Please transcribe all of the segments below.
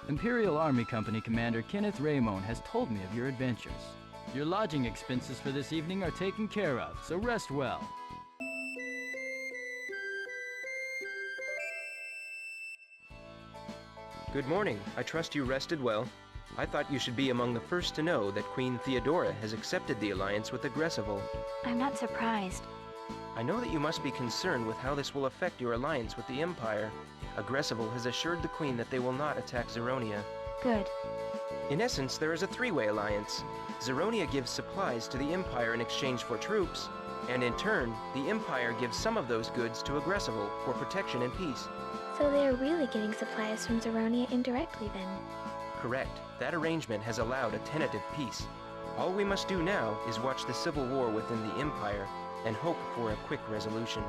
Imperial Army Company Commander Kenneth Raymond has told me of your adventures. Your lodging expenses for this evening are taken care of, so rest well. Good morning. I trust you rested well. I thought you should be among the first to know that Queen Theodora has accepted the alliance with Aggressival. I'm not surprised. I know that you must be concerned with how this will affect your alliance with the Empire. Aggressival has assured the Queen that they will not attack Zeronia. Good. In essence, there is a three-way alliance. Zeronia gives supplies to the Empire in exchange for troops, and in turn, the Empire gives some of those goods to Aggressival for protection and peace. So they're really getting supplies from Zeronia indirectly then? Correct. That arrangement has allowed a tentative peace. All we must do now is watch the civil war within the Empire and hope for a quick resolution.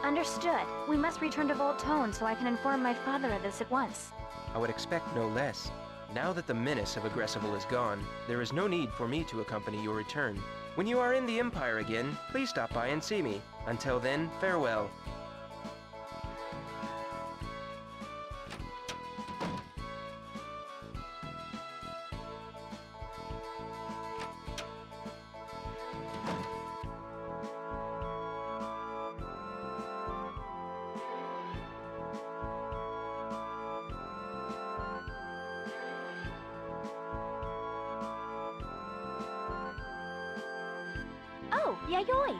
Understood. We must return to Voltone so I can inform my father of this at once. I would expect no less. Now that the menace of Aggressival is gone, there is no need for me to accompany your return. When you are in the Empire again, please stop by and see me. Until then, farewell. Oh, yayoi!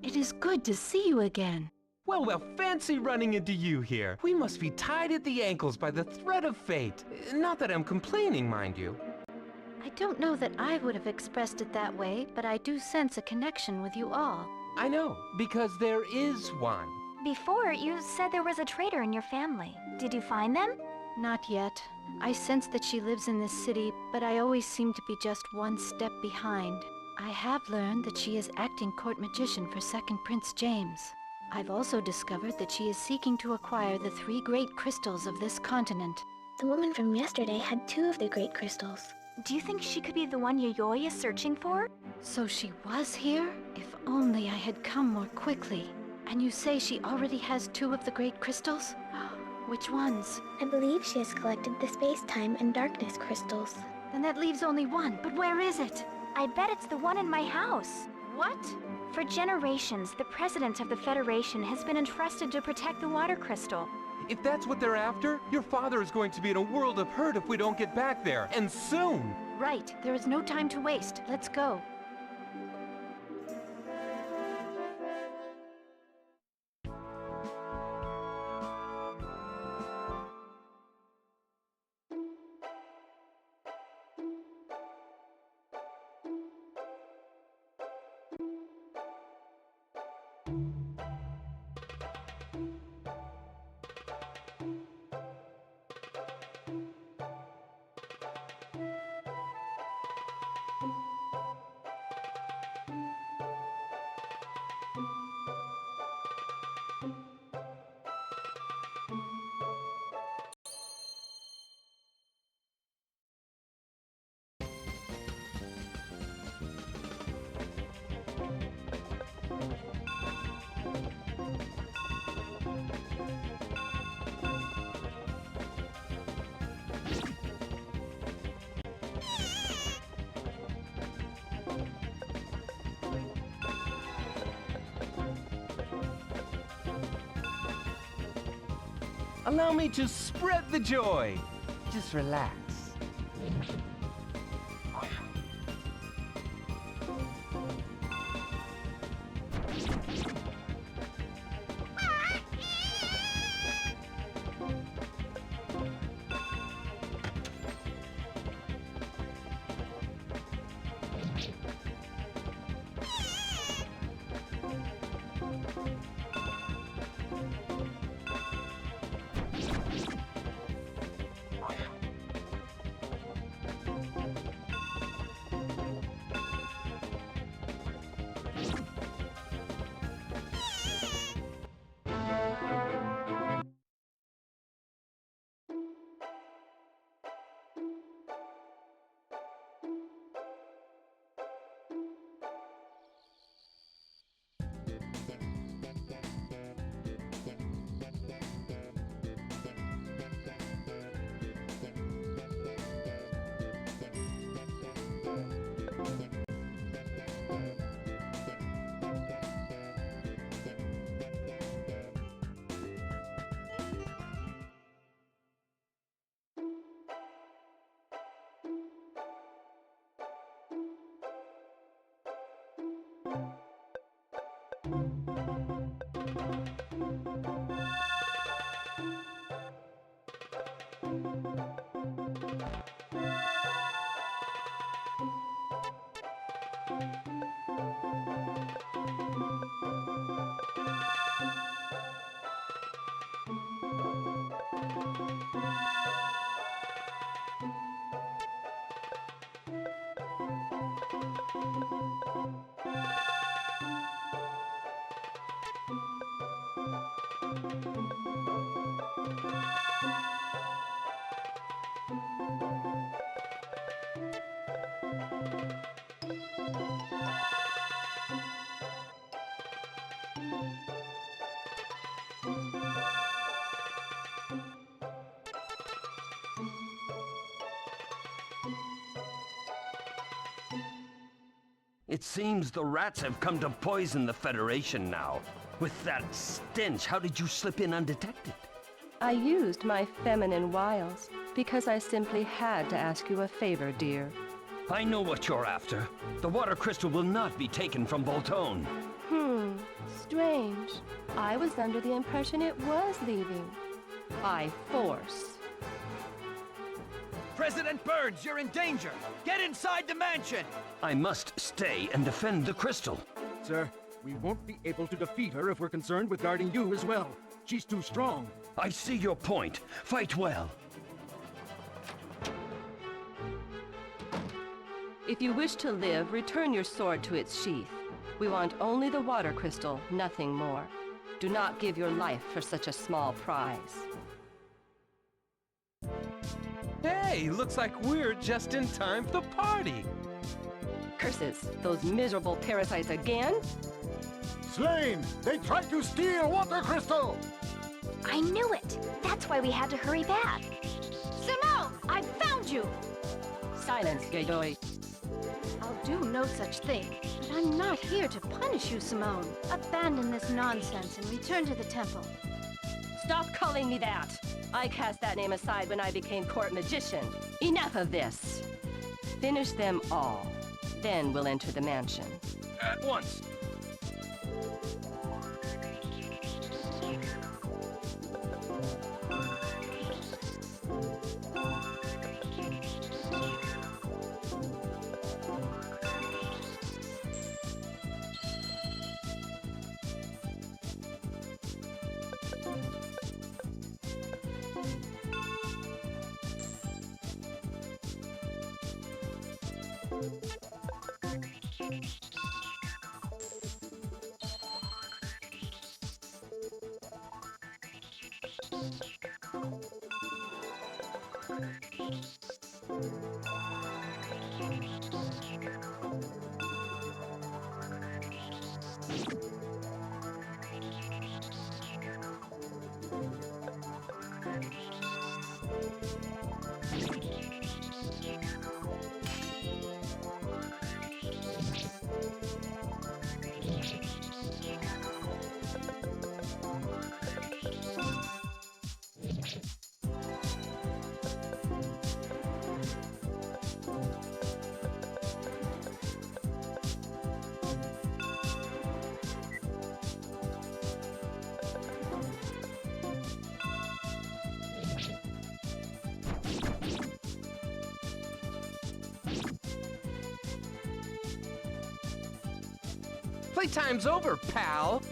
It is good to see you again. Well, fancy running into you here. We must be tied at the ankles by the thread of fate. Not that I'm complaining, mind you. I don't know that I would have expressed it that way, but I do sense a connection with you all. I know, because there is one. Before, you said there was a traitor in your family. Did you find them? Not yet. I sense that she lives in this city, but I always seem to be just one step behind. I have learned that she is acting court magician for Second Prince James. I've also discovered that she is seeking to acquire the 3 great crystals of this continent. The woman from yesterday had 2 of the great crystals. Do you think she could be the one Yayoi is searching for? So she was here? If only I had come more quickly. And you say she already has 2 of the great crystals? Which ones? I believe she has collected the space-time and darkness crystals. Then that leaves only one, but where is it? I bet it's the one in my house. What? For generations, the president of the Federation has been entrusted to protect the water crystal. If that's what they're after, your father is going to be in a world of hurt if we don't get back there, and soon! Right, there is no time to waste. Let's go. Allow me to spread the joy. Just relax. It seems the rats have come to poison the Federation now. With that stench, how did you slip in undetected? I used my feminine wiles because I simply had to ask you a favor, dear. I know what you're after. The water crystal will not be taken from Voltone. Strange. I was under the impression it was leaving. By force. President Burns, you're in danger! Get inside the mansion! I must stay and defend the crystal. Sir, we won't be able to defeat her if we're concerned with guarding you as well. She's too strong. I see your point. Fight well. If you wish to live, return your sword to its sheath. We want only the water crystal, nothing more. Do not give your life for such a small prize. Hey, looks like we're just in time for the party. Curses, those miserable parasites again? Slain! They tried to steal water crystal! I knew it! That's why we had to hurry back. Simone! I found you! Silence, Gaydoi. I'll do no such thing. But I'm not here to punish you, Simone. Abandon this nonsense and return to the temple. Stop calling me that! I cast that name aside when I became court magician. Enough of this! Finish them all. Then we'll enter the mansion. At once. Playtime's over, pal.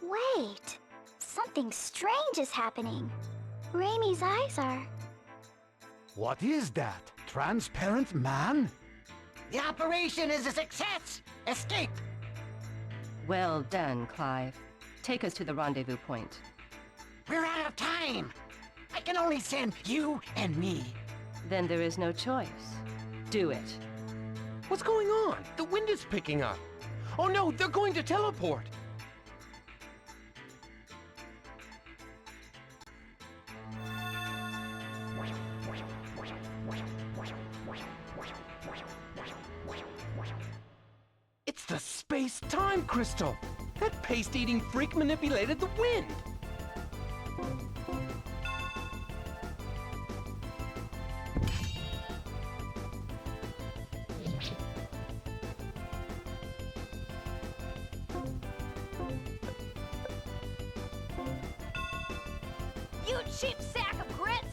Wait! Something strange is happening. Raimi's eyes are... What is that? Transparent man? The operation is a success! Escape! Well done, Clive. Take us to the rendezvous point. We're out of time! I can only send you and me. Then there is no choice. Do it. What's going on? The wind is picking up. Oh no, they're going to teleport. It's the space-time crystal! That paste-eating freak manipulated the wind! You cheap sack of grits!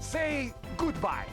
Say goodbye.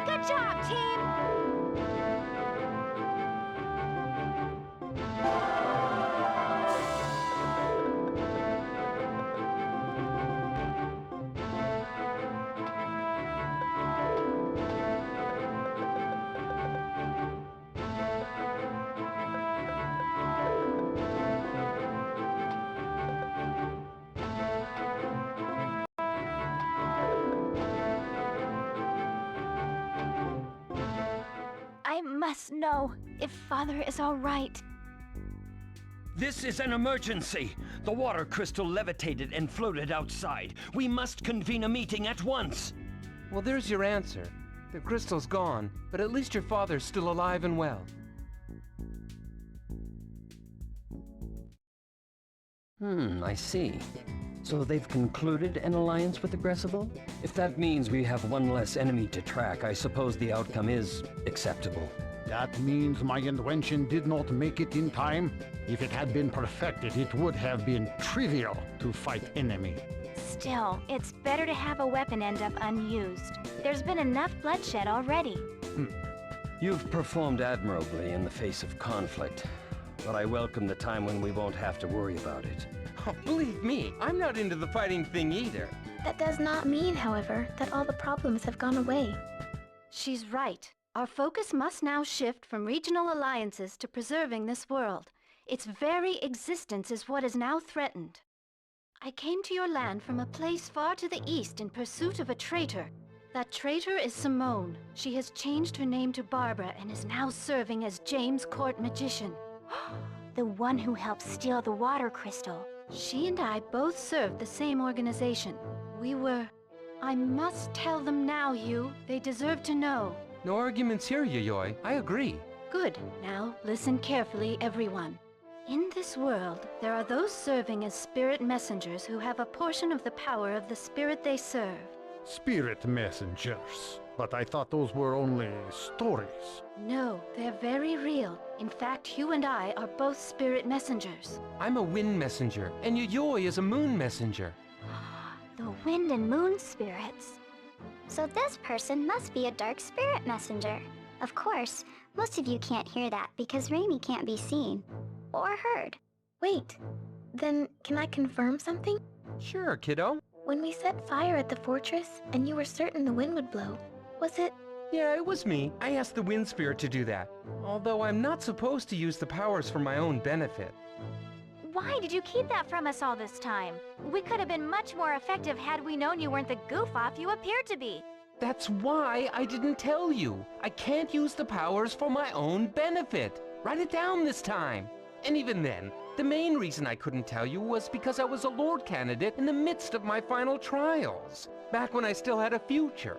Good job, team! I must know if Father is all right. This is an emergency! The water crystal levitated and floated outside. We must convene a meeting at once! Well, there's your answer. The crystal's gone, but at least your father's still alive and well. I see. So they've concluded an alliance with Aggressible? If that means we have one less enemy to track, I suppose the outcome is acceptable. That means my invention did not make it in time. If it had been perfected, it would have been trivial to fight enemy. Still, it's better to have a weapon end up unused. There's been enough bloodshed already. You've performed admirably in the face of conflict. but I welcome the time when we won't have to worry about it. Oh, believe me, I'm not into the fighting thing either. That does not mean, however, that all the problems have gone away. She's right. Our focus must now shift from regional alliances to preserving this world. Its very existence is what is now threatened. I came to your land from a place far to the east in pursuit of a traitor. That traitor is Simone. She has changed her name to Barbara and is now serving as James' court magician. The one who helped steal the water crystal. She and I both served the same organization. We were... I must tell them now, Hugh. They deserve to know. No arguments here, Yayoi. I agree. Good. Now, listen carefully, everyone. In this world, there are those serving as spirit messengers who have a portion of the power of the spirit they serve. Spirit messengers. But I thought those were only stories. No, they're very real. In fact, Hugh and I are both spirit messengers. I'm a wind messenger, and Yayoi is a moon messenger. The wind and moon spirits. So this person must be a dark spirit messenger. Of course, most of you can't hear that because Raimi can't be seen. Or heard. Wait, then can I confirm something? Sure, kiddo. When we set fire at the fortress, and you were certain the wind would blow, was it... Yeah, it was me. I asked the wind spirit to do that. Although I'm not supposed to use the powers for my own benefit. Why did you keep that from us all this time? We could have been much more effective had we known you weren't the goof-off you appeared to be. That's why I didn't tell you. I can't use the powers for my own benefit. Write it down this time. And even then, the main reason I couldn't tell you was because I was a Lord candidate in the midst of my final trials, back when I still had a future.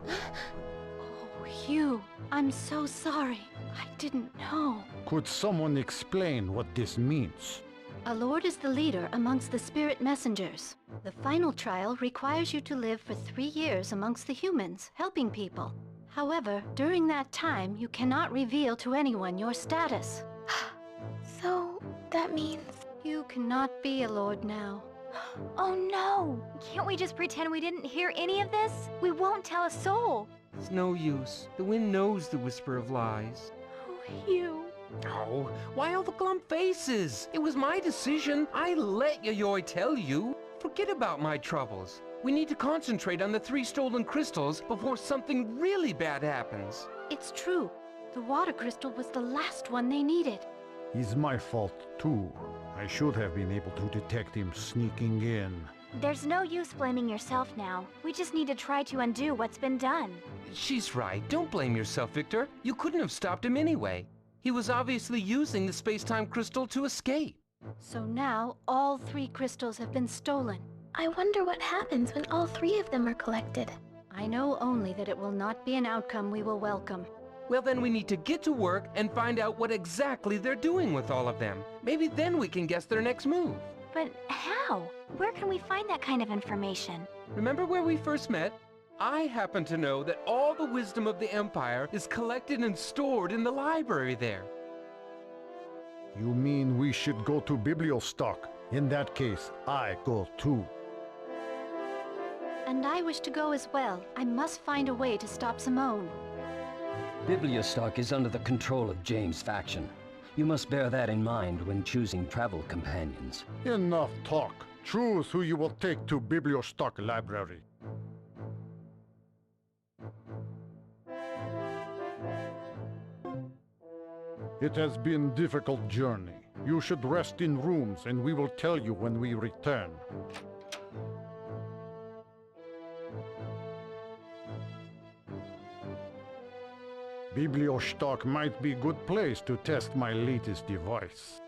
Oh, Hugh, I'm so sorry. I didn't know. Could someone explain what this means? A lord is the leader amongst the spirit messengers. The final trial requires you to live for 3 years amongst the humans, helping people. However, during that time, you cannot reveal to anyone your status. So, that means... You cannot be a lord now. Oh no! Can't we just pretend we didn't hear any of this? We won't tell a soul. It's no use. The wind knows the whisper of lies. Oh, Hugh. Oh, why all the glum faces? It was my decision. I let Yayoi tell you. Forget about my troubles. We need to concentrate on the 3 stolen crystals before something really bad happens. It's true. The water crystal was the last one they needed. It's my fault, too. I should have been able to detect him sneaking in. There's no use blaming yourself now. We just need to try to undo what's been done. She's right. Don't blame yourself, Victor. You couldn't have stopped him anyway. He was obviously using the space-time crystal to escape. So now, all 3 crystals have been stolen. I wonder what happens when all 3 of them are collected. I know only that it will not be an outcome we will welcome. Well, then we need to get to work and find out what exactly they're doing with all of them. Maybe then we can guess their next move. But how? Where can we find that kind of information? Remember where we first met? I happen to know that all the wisdom of the Empire is collected and stored in the library there. You mean we should go to Bibliostock? In that case, I go too. And I wish to go as well. I must find a way to stop Simone. Bibliostock is under the control of James' faction. You must bear that in mind when choosing travel companions. Enough talk. Choose who you will take to Bibliostock Library. It has been a difficult journey. You should rest in rooms and we will tell you when we return. Bibliostock might be a good place to test my latest device.